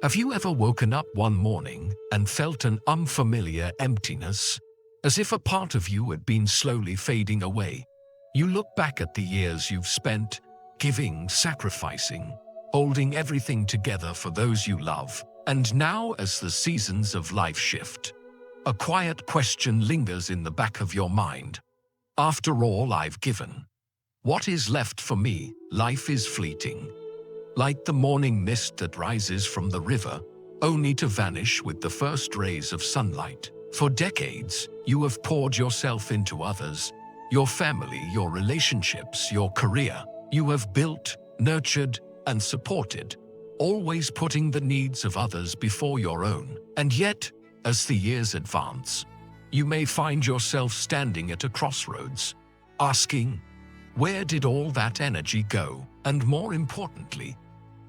Have you ever woken up one morning and felt an unfamiliar emptiness, as if a part of you had been slowly fading away? You look back at the years you've spent, giving, sacrificing, holding everything together for those you love, and now as the seasons of life shift, a quiet question lingers in the back of your mind. After all I've given, what is left for me? Life is fleeting, like the morning mist that rises from the river, only to vanish with the first rays of sunlight. For decades, you have poured yourself into others, your family, your relationships, your career. You have built, nurtured, and supported, always putting the needs of others before your own. And yet, as the years advance, you may find yourself standing at a crossroads, asking, where did all that energy go? And more importantly,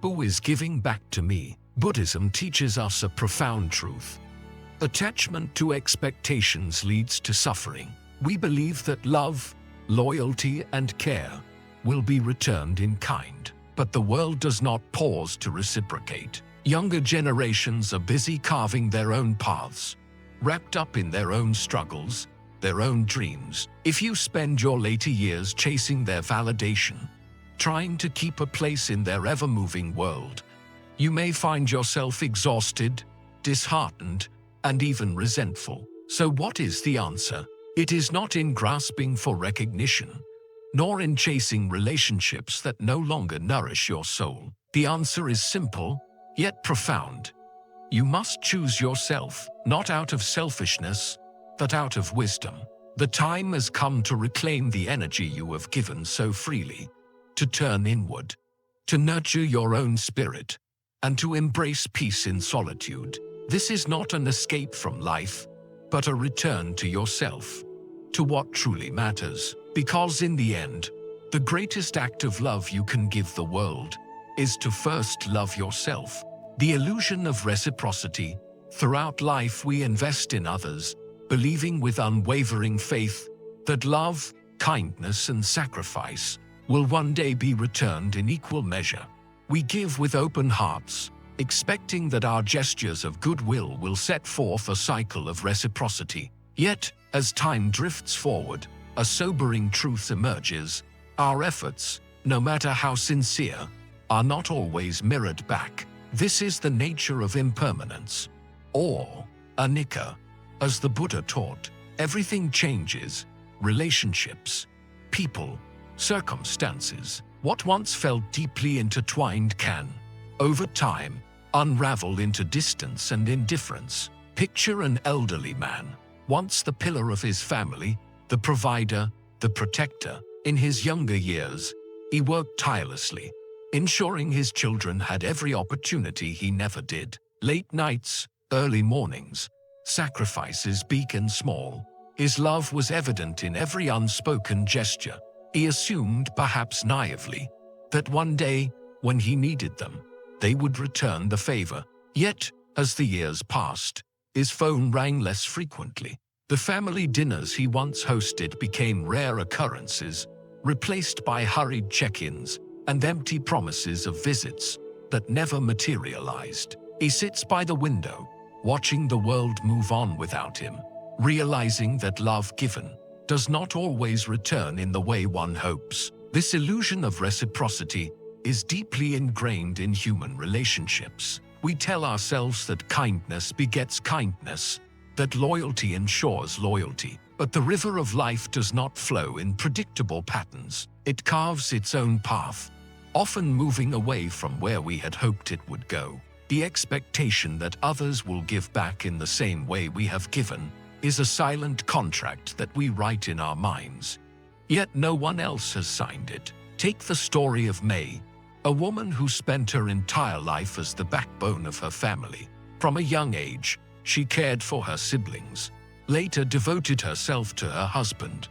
who is giving back to me? Buddhism teaches us a profound truth. Attachment to expectations leads to suffering. We believe that love, loyalty, and care will be returned in kind. But the world does not pause to reciprocate. Younger generations are busy carving their own paths, wrapped up in their own struggles, their own dreams. If you spend your later years chasing their validation, trying to keep a place in their ever-moving world, you may find yourself exhausted, disheartened, and even resentful. So what is the answer? It is not in grasping for recognition, nor in chasing relationships that no longer nourish your soul. The answer is simple, yet profound. You must choose yourself, not out of selfishness, but out of wisdom. The time has come to reclaim the energy you have given so freely, to turn inward, to nurture your own spirit, and to embrace peace in solitude. This is not an escape from life, but a return to yourself, to what truly matters. Because in the end, the greatest act of love you can give the world is to first love yourself. The illusion of reciprocity. Throughout life we invest in others, believing with unwavering faith that love, kindness, and sacrifice will one day be returned in equal measure. We give with open hearts, expecting that our gestures of goodwill will set forth a cycle of reciprocity. Yet, as time drifts forward, a sobering truth emerges. Our efforts, no matter how sincere, are not always mirrored back. This is the nature of impermanence, or anicca. As the Buddha taught, everything changes: relationships, people, circumstances. What once felt deeply intertwined can, over time, unravel into distance and indifference. Picture an elderly man, once the pillar of his family, the provider, the protector. In his younger years, he worked tirelessly, ensuring his children had every opportunity he never did. Late nights, early mornings, sacrifices big and small. His love was evident in every unspoken gesture. He assumed, perhaps naively, that one day, when he needed them, they would return the favor. Yet, as the years passed, his phone rang less frequently. The family dinners he once hosted became rare occurrences, replaced by hurried check-ins and empty promises of visits that never materialized. He sits by the window, watching the world move on without him, realizing that love given does not always return in the way one hopes. This illusion of reciprocity is deeply ingrained in human relationships. We tell ourselves that kindness begets kindness, that loyalty ensures loyalty. But the river of life does not flow in predictable patterns. It carves its own path, often moving away from where we had hoped it would go. The expectation that others will give back in the same way we have given is a silent contract that we write in our minds. Yet no one else has signed it. Take the story of May, a woman who spent her entire life as the backbone of her family. From a young age, she cared for her siblings, later devoted herself to her husband,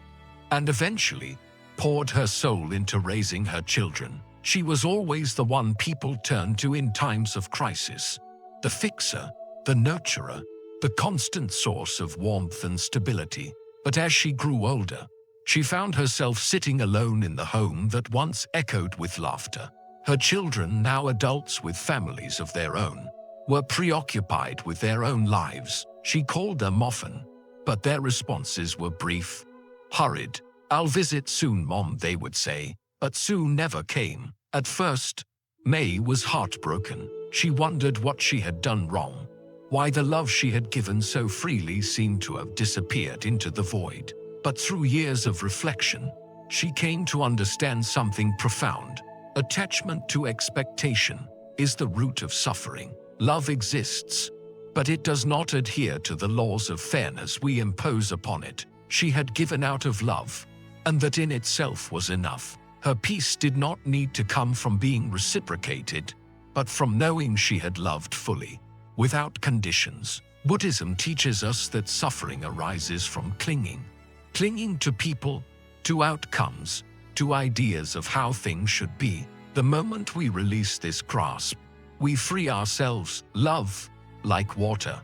and eventually poured her soul into raising her children. She was always the one people turned to in times of crisis, the fixer, the nurturer, the constant source of warmth and stability. But as she grew older, she found herself sitting alone in the home that once echoed with laughter. Her children, now adults with families of their own, were preoccupied with their own lives. She called them often, but their responses were brief, hurried. "I'll visit soon, Mom," they would say, but soon never came. At first, May was heartbroken. She wondered what she had done wrong, why the love she had given so freely seemed to have disappeared into the void. But through years of reflection, she came to understand something profound. Attachment to expectation is the root of suffering. Love exists, but it does not adhere to the laws of fairness we impose upon it. She had given out of love, and that in itself was enough. Her peace did not need to come from being reciprocated, but from knowing she had loved fully, without conditions. Buddhism teaches us that suffering arises from clinging. Clinging to people, to outcomes, to ideas of how things should be. The moment we release this grasp, we free ourselves. Love, like water,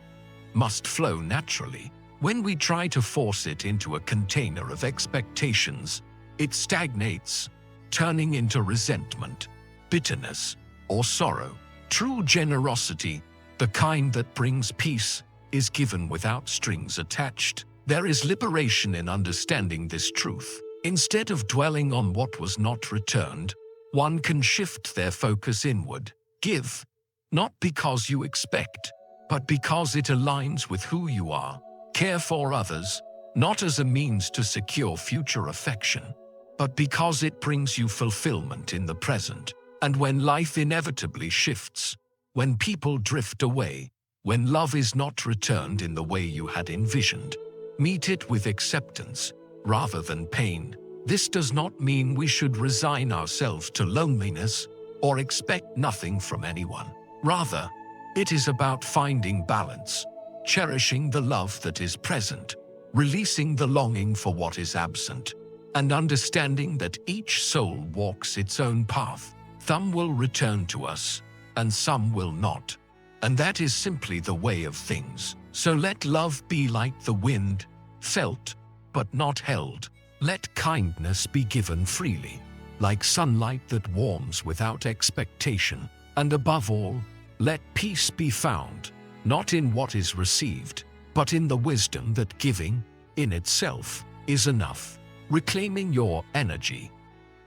must flow naturally. When we try to force it into a container of expectations, it stagnates, turning into resentment, bitterness, or sorrow. True generosity, the kind that brings peace, is given without strings attached. There is liberation in understanding this truth. Instead of dwelling on what was not returned, one can shift their focus inward. Give, not because you expect, but because it aligns with who you are. Care for others, not as a means to secure future affection, but because it brings you fulfillment in the present. And when life inevitably shifts, when people drift away, when love is not returned in the way you had envisioned, meet it with acceptance rather than pain. This does not mean we should resign ourselves to loneliness or expect nothing from anyone. Rather, it is about finding balance, cherishing the love that is present, releasing the longing for what is absent, and understanding that each soul walks its own path. Some will return to us, and some will not. And that is simply the way of things. So let love be like the wind, felt, but not held. Let kindness be given freely, like sunlight that warms without expectation. And above all, let peace be found, not in what is received, but in the wisdom that giving, in itself, is enough. Reclaiming your energy.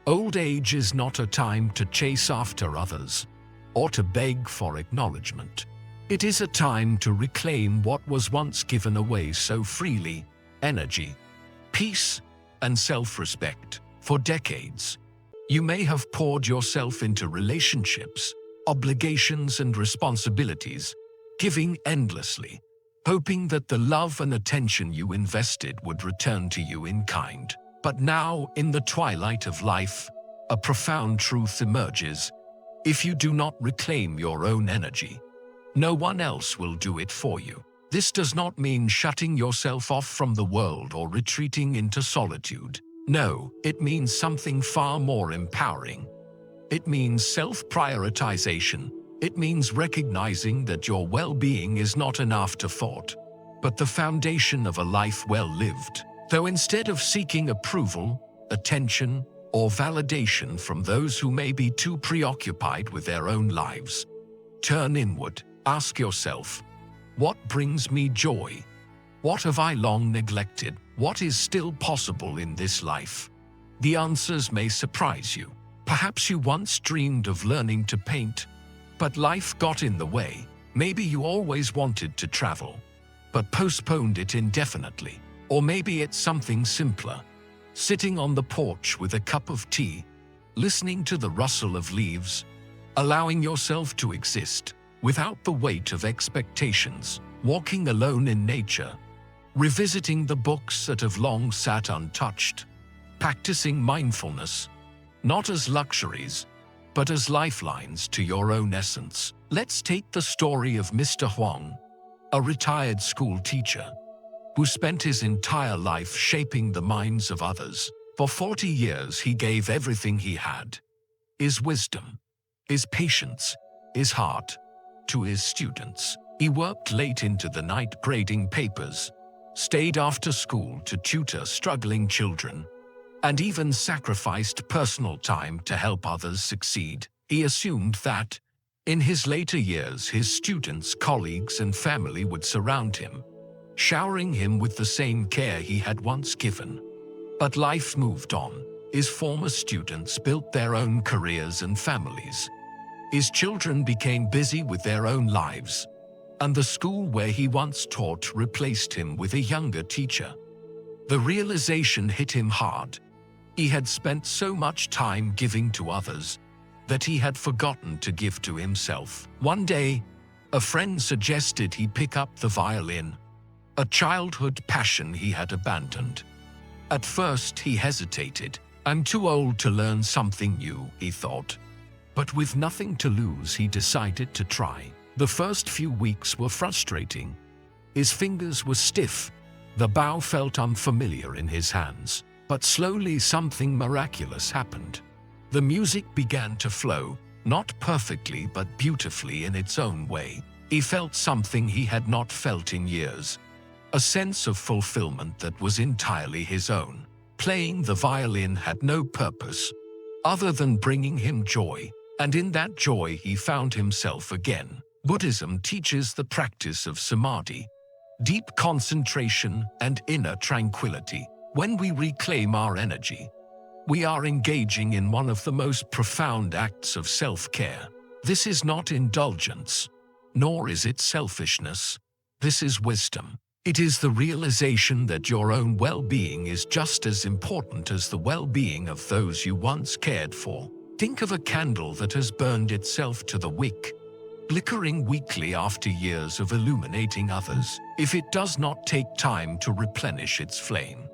Old age is not a time to chase after others, or to beg for acknowledgement. It is a time to reclaim what was once given away so freely: energy, peace, and self-respect. For decades, you may have poured yourself into relationships, obligations, and responsibilities, giving endlessly, hoping that the love and attention you invested would return to you in kind. But now, in the twilight of life, a profound truth emerges. If you do not reclaim your own energy, no one else will do it for you. This does not mean shutting yourself off from the world or retreating into solitude. No, it means something far more empowering. It means self-prioritization. It means recognizing that your well-being is not an afterthought, but the foundation of a life well lived. So instead of seeking approval, attention, or validation from those who may be too preoccupied with their own lives, turn inward. Ask yourself, what brings me joy? What have I long neglected? What is still possible in this life? The answers may surprise you. Perhaps you once dreamed of learning to paint, but life got in the way. Maybe you always wanted to travel, but postponed it indefinitely. Or maybe it's something simpler: sitting on the porch with a cup of tea, listening to the rustle of leaves, allowing yourself to exist without the weight of expectations, walking alone in nature, revisiting the books that have long sat untouched, practicing mindfulness, not as luxuries, but as lifelines to your own essence. Let's take the story of Mr. Huang, a retired school teacher, who spent his entire life shaping the minds of others. For 40 years he gave everything he had: his wisdom, his patience, his heart, to his students. He worked late into the night grading papers, stayed after school to tutor struggling children, and even sacrificed personal time to help others succeed. He assumed that, In his later years, his students, colleagues, and family would surround him, showering him with the same care he had once given. But life moved on. His former students built their own careers and families. His children became busy with their own lives, and the school where he once taught replaced him with a younger teacher. The realization hit him hard. He had spent so much time giving to others that he had forgotten to give to himself. One day, a friend suggested he pick up the violin, a childhood passion he had abandoned. At first, he hesitated. "I'm too old to learn something new," he thought. But with nothing to lose, he decided to try. The first few weeks were frustrating. His fingers were stiff, the bow felt unfamiliar in his hands. But slowly something miraculous happened. The music began to flow, not perfectly but beautifully in its own way. He felt something he had not felt in years, a sense of fulfillment that was entirely his own. Playing the violin had no purpose other than bringing him joy, and in that joy he found himself again. Buddhism teaches the practice of samadhi, deep concentration and inner tranquility. When we reclaim our energy, we are engaging in one of the most profound acts of self-care. This is not indulgence, nor is it selfishness. This is wisdom. It is the realization that your own well-being is just as important as the well-being of those you once cared for. Think of a candle that has burned itself to the wick, flickering weakly after years of illuminating others. If it does not take time to replenish its flame,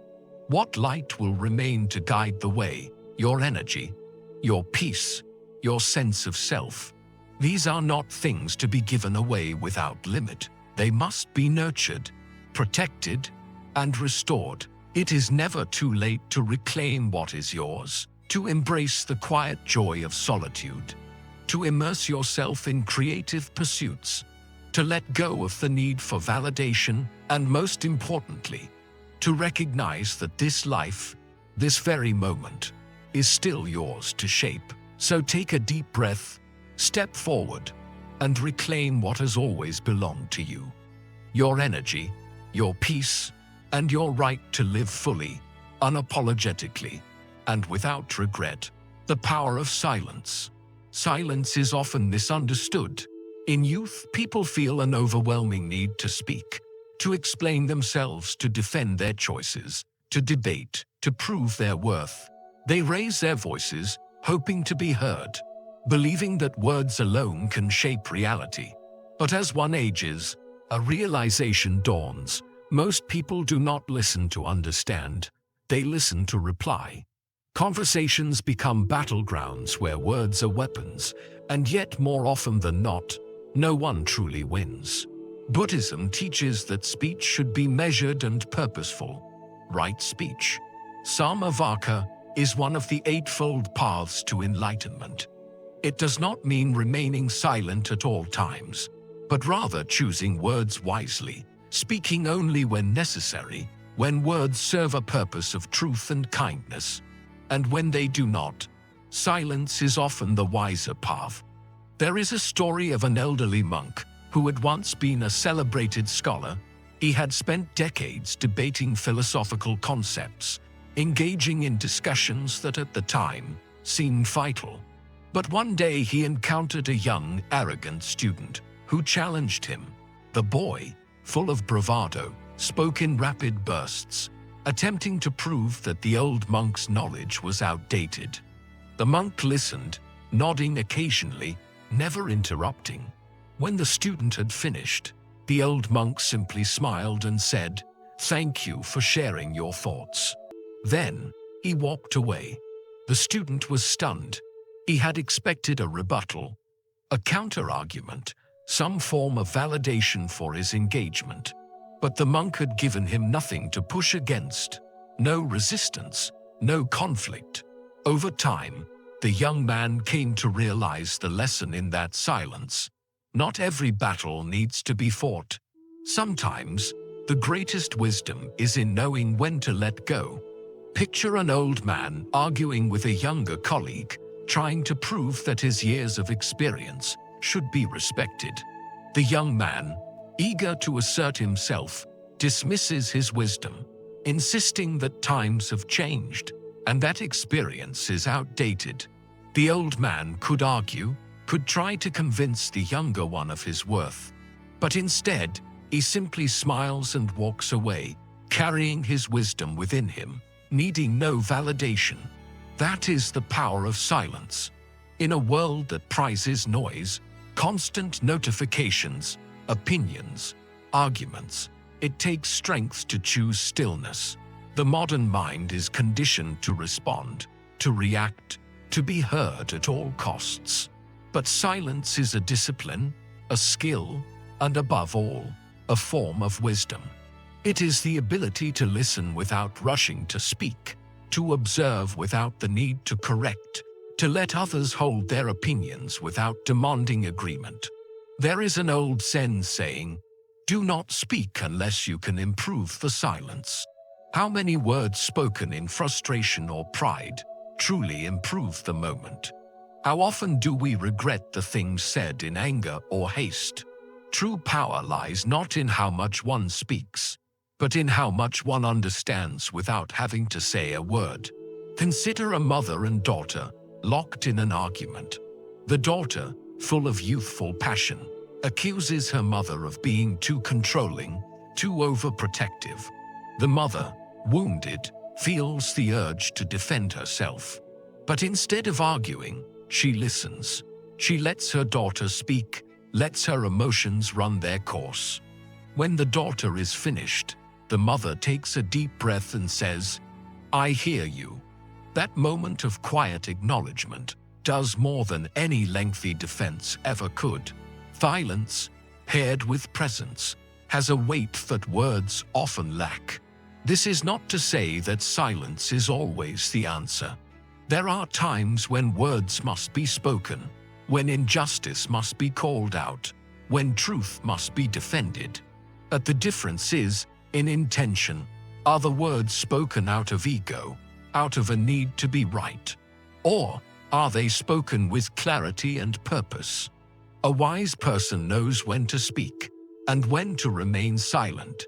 what light will remain to guide the way? Your energy, your peace, your sense of self. These are not things to be given away without limit. They must be nurtured, protected, and restored. It is never too late to reclaim what is yours, to embrace the quiet joy of solitude, to immerse yourself in creative pursuits, to let go of the need for validation, and most importantly, to recognize that this life, this very moment, is still yours to shape. So take a deep breath, step forward, and reclaim what has always belonged to you. Your energy, your peace, and your right to live fully, unapologetically, and without regret. The power of silence. Silence is often misunderstood. In youth, people feel an overwhelming need to speak, to explain themselves, to defend their choices, to debate, to prove their worth. They raise their voices, hoping to be heard, believing that words alone can shape reality. But as one ages, a realization dawns. Most people do not listen to understand, they listen to reply. Conversations become battlegrounds where words are weapons, and yet more often than not, no one truly wins. Buddhism teaches that speech should be measured and purposeful. Right speech, samavaka, is one of the eightfold paths to enlightenment. It does not mean remaining silent at all times, but rather choosing words wisely, speaking only when necessary, when words serve a purpose of truth and kindness, and when they do not, silence is often the wiser path. There is a story of an elderly monk who had once been a celebrated scholar. He had spent decades debating philosophical concepts, engaging in discussions that at the time seemed vital. But one day he encountered a young, arrogant student who challenged him. The boy, full of bravado, spoke in rapid bursts, attempting to prove that the old monk's knowledge was outdated. The monk listened, nodding occasionally, never interrupting. When the student had finished, the old monk simply smiled and said, "Thank you for sharing your thoughts." Then, he walked away. The student was stunned. He had expected a rebuttal, a counter-argument, some form of validation for his engagement. But the monk had given him nothing to push against, no resistance, no conflict. Over time, the young man came to realize the lesson in that silence. Not every battle needs to be fought. Sometimes, the greatest wisdom is in knowing when to let go. Picture an old man arguing with a younger colleague, trying to prove that his years of experience should be respected. The young man, eager to assert himself, dismisses his wisdom, insisting that times have changed and that experience is outdated. The old man could argue, could try to convince the younger one of his worth, but instead, he simply smiles and walks away, carrying his wisdom within him, needing no validation. That is the power of silence. In a world that prizes noise, constant notifications, opinions, arguments, it takes strength to choose stillness. The modern mind is conditioned to respond, to react, to be heard at all costs. But silence is a discipline, a skill, and above all, a form of wisdom. It is the ability to listen without rushing to speak, to observe without the need to correct, to let others hold their opinions without demanding agreement. There is an old Zen saying, "Do not speak unless you can improve the silence." How many words spoken in frustration or pride truly improve the moment? How often do we regret the things said in anger or haste? True power lies not in how much one speaks, but in how much one understands without having to say a word. Consider a mother and daughter locked in an argument. The daughter, full of youthful passion, accuses her mother of being too controlling, too overprotective. The mother, wounded, feels the urge to defend herself. But instead of arguing, she listens. She lets her daughter speak, lets her emotions run their course. When the daughter is finished, the mother takes a deep breath and says, "I hear you." That moment of quiet acknowledgement does more than any lengthy defense ever could. Silence, paired with presence, has a weight that words often lack. This is not to say that silence is always the answer. There are times when words must be spoken, when injustice must be called out, when truth must be defended. But the difference is in intention. Are the words spoken out of ego, out of a need to be right? Or are they spoken with clarity and purpose? A wise person knows when to speak and when to remain silent.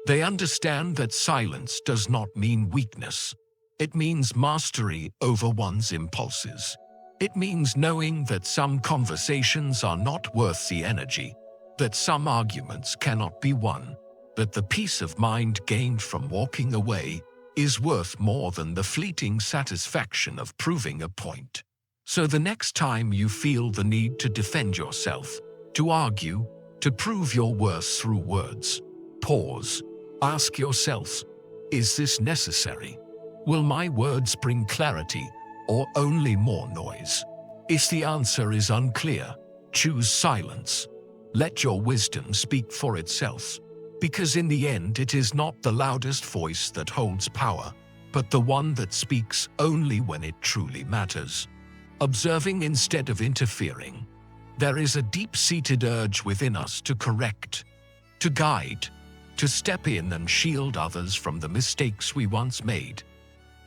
They understand that silence does not mean weakness. It means mastery over one's impulses. It means knowing that some conversations are not worth the energy, that some arguments cannot be won, that the peace of mind gained from walking away is worth more than the fleeting satisfaction of proving a point. So the next time you feel the need to defend yourself, to argue, to prove your worth through words, pause. Ask yourself, is this necessary? Will my words bring clarity or only more noise? If the answer is unclear, choose silence. Let your wisdom speak for itself. Because in the end, it is not the loudest voice that holds power, but the one that speaks only when it truly matters. Observing instead of interfering. There is a deep-seated urge within us to correct, to guide, to step in and shield others from the mistakes we once made.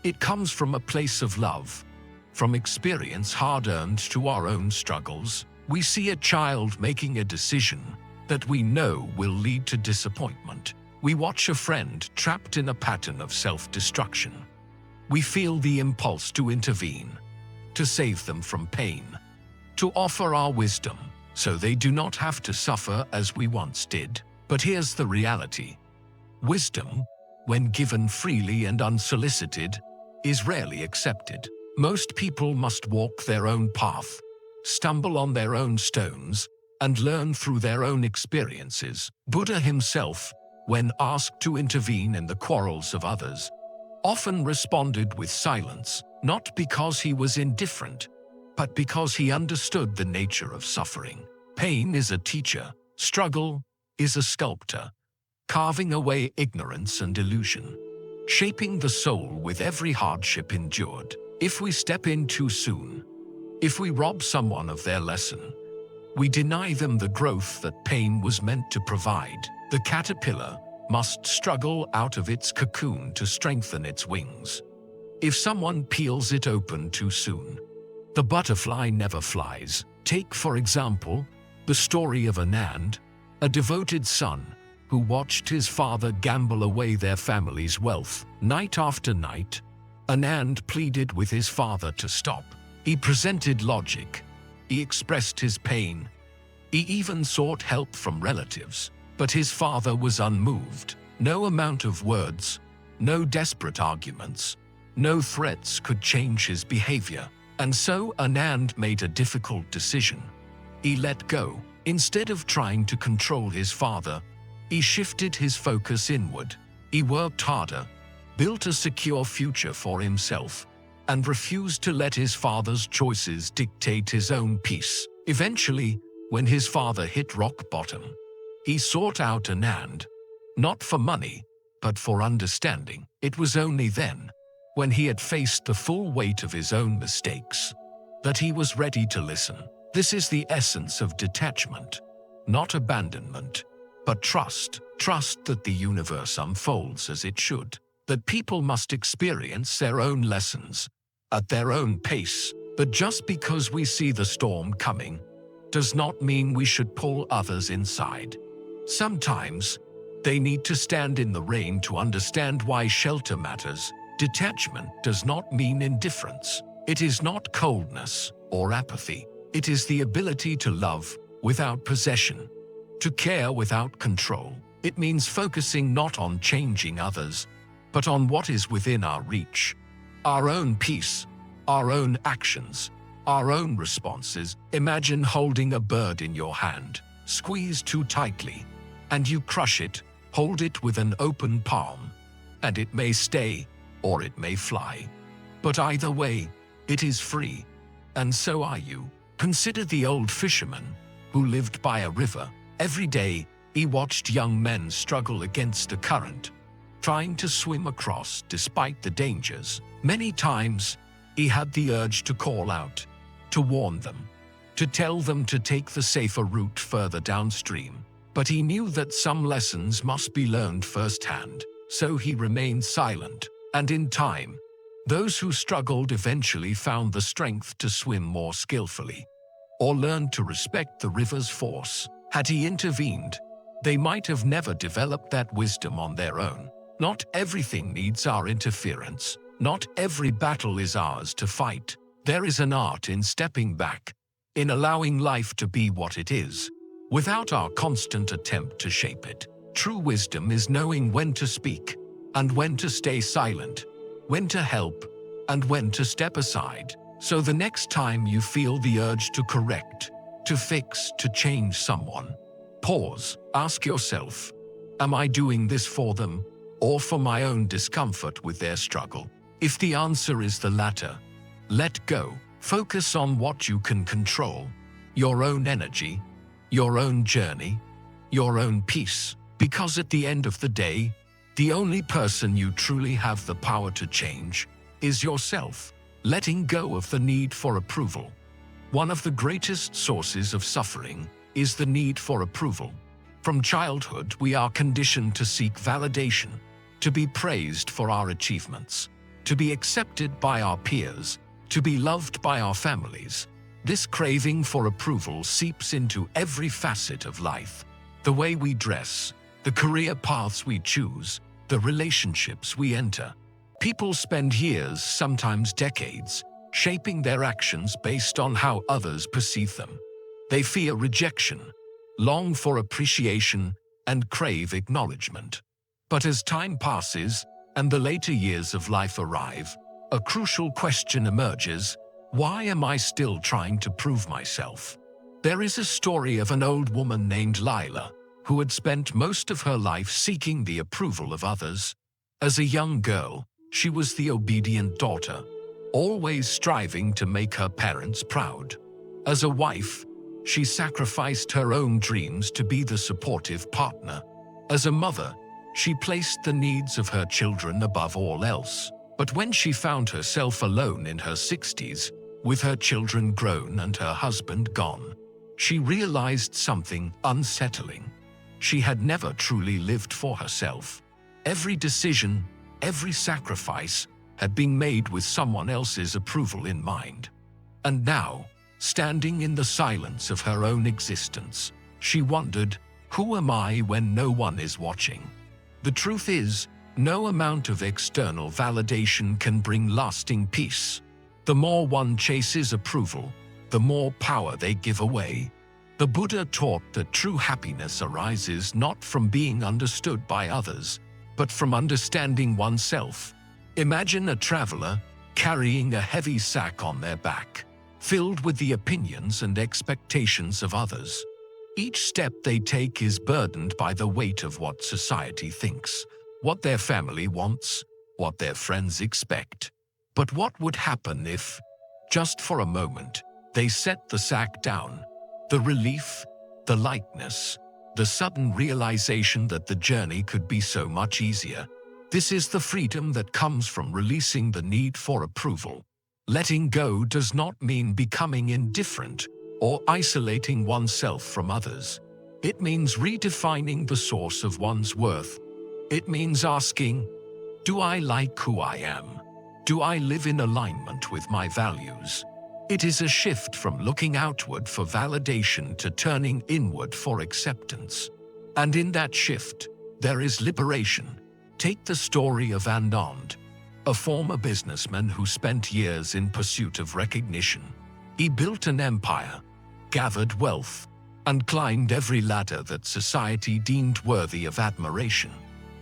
It comes from a place of love, from experience hard-earned to our own struggles. We see a child making a decision that we know will lead to disappointment. We watch a friend trapped in a pattern of self-destruction. We feel the impulse to intervene, to save them from pain, to offer our wisdom so they do not have to suffer as we once did. But here's the reality. Wisdom, when given freely and unsolicited, is rarely accepted. Most people must walk their own path, stumble on their own stones, and learn through their own experiences. Buddha himself, when asked to intervene in the quarrels of others, often responded with silence, not because he was indifferent, but because he understood the nature of suffering. Pain is a teacher, struggle is a sculptor, carving away ignorance and illusion, shaping the soul with every hardship endured. If we step in too soon, if we rob someone of their lesson, we deny them the growth that pain was meant to provide. The caterpillar must struggle out of its cocoon to strengthen its wings. If someone peels it open too soon, the butterfly never flies. Take, for example, The story of Anand, a devoted son who watched his father gamble away their family's wealth night after night. Anand pleaded with his father to stop. He presented logic. He expressed his pain. He even sought help from relatives. But his father was unmoved. No amount of words, no desperate arguments, no threats could change his behavior. And so Anand made a difficult decision. He let go. Instead of trying to control his father, he shifted his focus inward. He worked harder, built a secure future for himself, and refused to let his father's choices dictate his own peace. Eventually, when his father hit rock bottom, he sought out Anand, not for money, but for understanding. It was only then, when he had faced the full weight of his own mistakes, that he was ready to listen. This is the essence of detachment, not abandonment, but trust. Trust that the universe unfolds as it should, that people must experience their own lessons at their own pace. But just because we see the storm coming does not mean we should pull others inside. Sometimes they need to stand in the rain to understand why shelter matters. Detachment does not mean indifference. It is not coldness or apathy. It is the ability to love without possession, to care without control. It means focusing not on changing others, but on what is within our reach. Our own peace, our own actions, our own responses. Imagine holding a bird in your hand, squeeze too tightly, and you crush it. Hold it with an open palm, and it may stay or it may fly. But either way, it is free, and so are you. Consider the old fisherman who lived by a river. Every day, he watched young men struggle against the current, trying to swim across despite the dangers. Many times, he had the urge to call out, to warn them, to tell them to take the safer route further downstream. But he knew that some lessons must be learned firsthand, so he remained silent. And in time, those who struggled eventually found the strength to swim more skillfully, or learned to respect the river's force. Had he intervened, they might have never developed that wisdom on their own. Not everything needs our interference. Not every battle is ours to fight. There is an art in stepping back, in allowing life to be what it is, without our constant attempt to shape it. True wisdom is knowing when to speak, and when to stay silent, when to help, and when to step aside. So the next time you feel the urge to correct, to fix, to change someone, pause, ask yourself, am I doing this for them, or for my own discomfort with their struggle? If the answer is the latter, let go. Focus on what you can control, your own energy, your own journey, your own peace. Because at the end of the day, the only person you truly have the power to change is yourself. Letting go of the need for approval. One of the greatest sources of suffering is the need for approval. From childhood, we are conditioned to seek validation, to be praised for our achievements, to be accepted by our peers, to be loved by our families. This craving for approval seeps into every facet of life. The way we dress, the career paths we choose, the relationships we enter. People spend years, sometimes decades, shaping their actions based on how others perceive them. They fear rejection, long for appreciation, and crave acknowledgement. But as time passes and the later years of life arrive, a crucial question emerges: why am I still trying to prove myself? There is a story of an old woman named Lila, who had spent most of her life seeking the approval of others. As a young girl, she was the obedient daughter, always striving to make her parents proud. As a wife, she sacrificed her own dreams to be the supportive partner. As a mother, she placed the needs of her children above all else. But when she found herself alone in her 60s, with her children grown and her husband gone, she realized something unsettling. She had never truly lived for herself. Every decision, every sacrifice had been made with someone else's approval in mind. And now, Standing in the silence of her own existence, she wondered, who am I when no one is watching? The truth is, no amount of external validation can bring lasting peace. The more one chases approval, the more power they give away. The Buddha taught that true happiness arises not from being understood by others, but from understanding oneself. Imagine a traveler carrying a heavy sack on their back, filled with the opinions and expectations of others. Each step they take is burdened by the weight of what society thinks, what their family wants, what their friends expect. But what would happen if, just for a moment, they set the sack down? The relief, the lightness, the sudden realization that the journey could be so much easier. This is the freedom that comes from releasing the need for approval. Letting go does not mean becoming indifferent or isolating oneself from others. It means redefining the source of one's worth. It means asking, do I like who I am? Do I live in alignment with my values? It is a shift from looking outward for validation to turning inward for acceptance. And in that shift, there is liberation. Take the story of Anand, a former businessman who spent years in pursuit of recognition. He built an empire, gathered wealth, and climbed every ladder that society deemed worthy of admiration.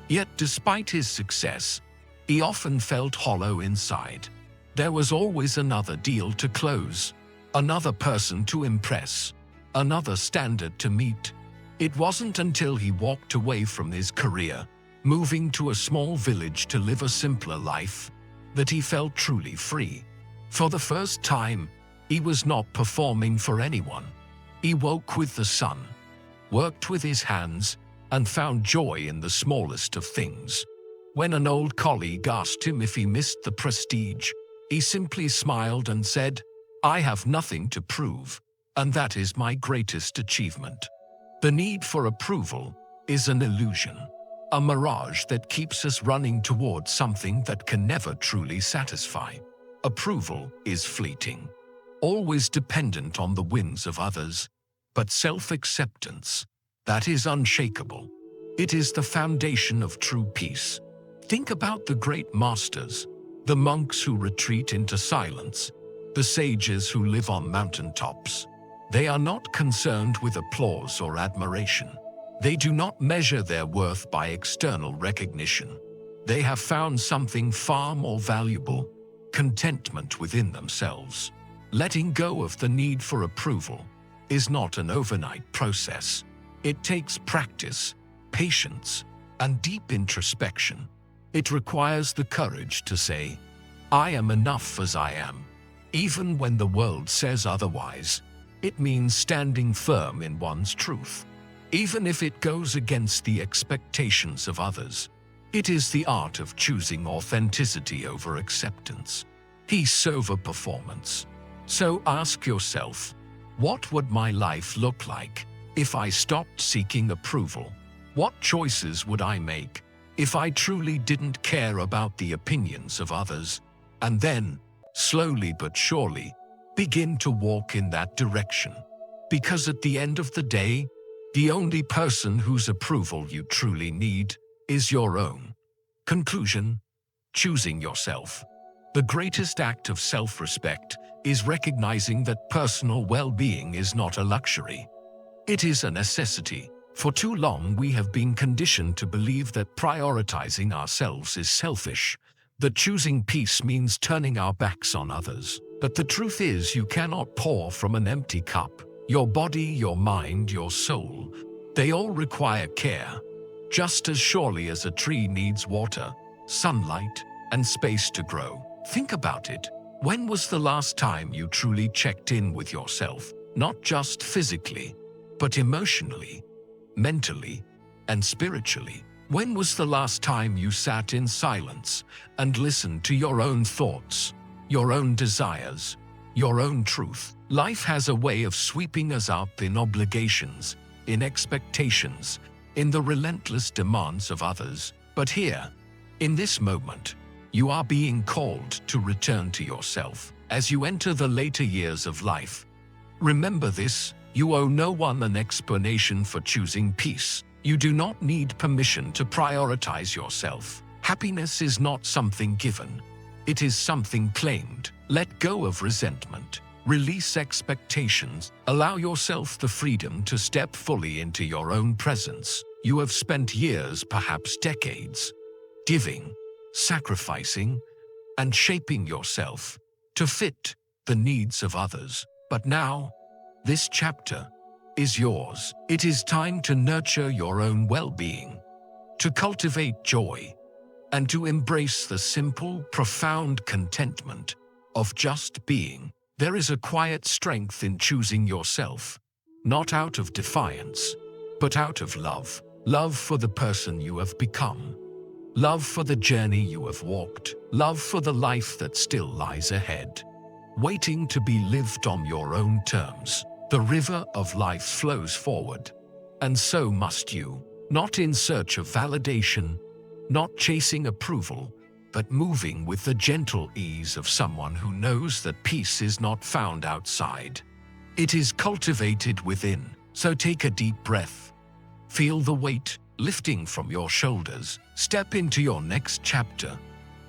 Yet despite his success, he often felt hollow inside. There was always another deal to close, another person to impress, another standard to meet. It wasn't until he walked away from his career, moving to a small village to live a simpler life, that he felt truly free. For the first time, he was not performing for anyone. He woke with the sun, worked with his hands, and found joy in the smallest of things. When an old colleague asked him if he missed the prestige, he simply smiled and said, "I have nothing to prove, and that is my greatest achievement." The need for approval is an illusion, a mirage that keeps us running towards something that can never truly satisfy. Approval is fleeting, always dependent on the whims of others, but self-acceptance, that is unshakable. It is the foundation of true peace. Think about the great masters, the monks who retreat into silence, the sages who live on mountaintops. They are not concerned with applause or admiration. They do not measure their worth by external recognition. They have found something far more valuable: contentment within themselves. Letting go of the need for approval is not an overnight process. It takes practice, patience, and deep introspection. It requires the courage to say, "I am enough as I am," even when the world says otherwise. It means standing firm in one's truth, even if it goes against the expectations of others. It is the art of choosing authenticity over acceptance, peace over performance. So ask yourself, what would my life look like if I stopped seeking approval? What choices would I make if I truly didn't care about the opinions of others? And then, slowly but surely, begin to walk in that direction. Because at the end of the day, the only person whose approval you truly need is your own. Conclusion: choosing yourself. The greatest act of self-respect is recognizing that personal well-being is not a luxury. It is a necessity. For too long we have been conditioned to believe that prioritizing ourselves is selfish, that choosing peace means turning our backs on others. But the truth is, you cannot pour from an empty cup. Your body, your mind, your soul, they all require care. Just as surely as a tree needs water, sunlight, and space to grow. Think about it. When was the last time you truly checked in with yourself? Not just physically, but emotionally, mentally, and spiritually. When was the last time you sat in silence and listened to your own thoughts, your own desires, your own truth? Life has a way of sweeping us up in obligations, in expectations, in the relentless demands of others. But here, in this moment, you are being called to return to yourself. As you enter the later years of life, Remember this, you owe no one an explanation for choosing peace. You do not need permission to prioritize yourself. Happiness is not something given. It is something claimed. Let go of resentment. Release expectations. Allow yourself the freedom to step fully into your own presence. You have spent years, perhaps decades, giving, sacrificing, and shaping yourself to fit the needs of others. But now, this chapter is yours. It is time to nurture your own well-being, to cultivate joy, and to embrace the simple, profound contentment of just being. There is a quiet strength in choosing yourself, not out of defiance, but out of love. Love for the person you have become. Love for the journey you have walked. Love for the life that still lies ahead, waiting to be lived on your own terms. The river of life flows forward, and so must you. Not in search of validation, not chasing approval, but moving with the gentle ease of someone who knows that peace is not found outside. It is cultivated within. So take a deep breath. Feel the weight lifting from your shoulders. Step into your next chapter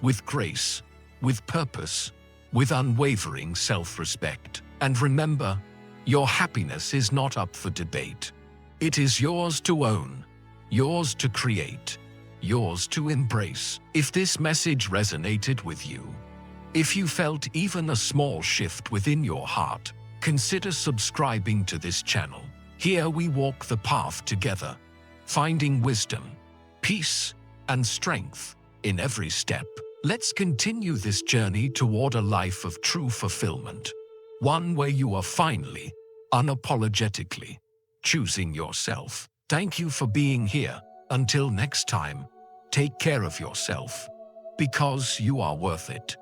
with grace, with purpose, with unwavering self-respect. And remember, your happiness is not up for debate. It is yours to own, yours to create, yours to embrace. If this message resonated with you, if you felt even a small shift within your heart, consider subscribing to this channel. Here we walk the path together, finding wisdom, peace, and strength in every step. Let's continue this journey toward a life of true fulfillment, one where you are finally, unapologetically, choosing yourself. Thank you for being here. Until next time, take care of yourself, because you are worth it.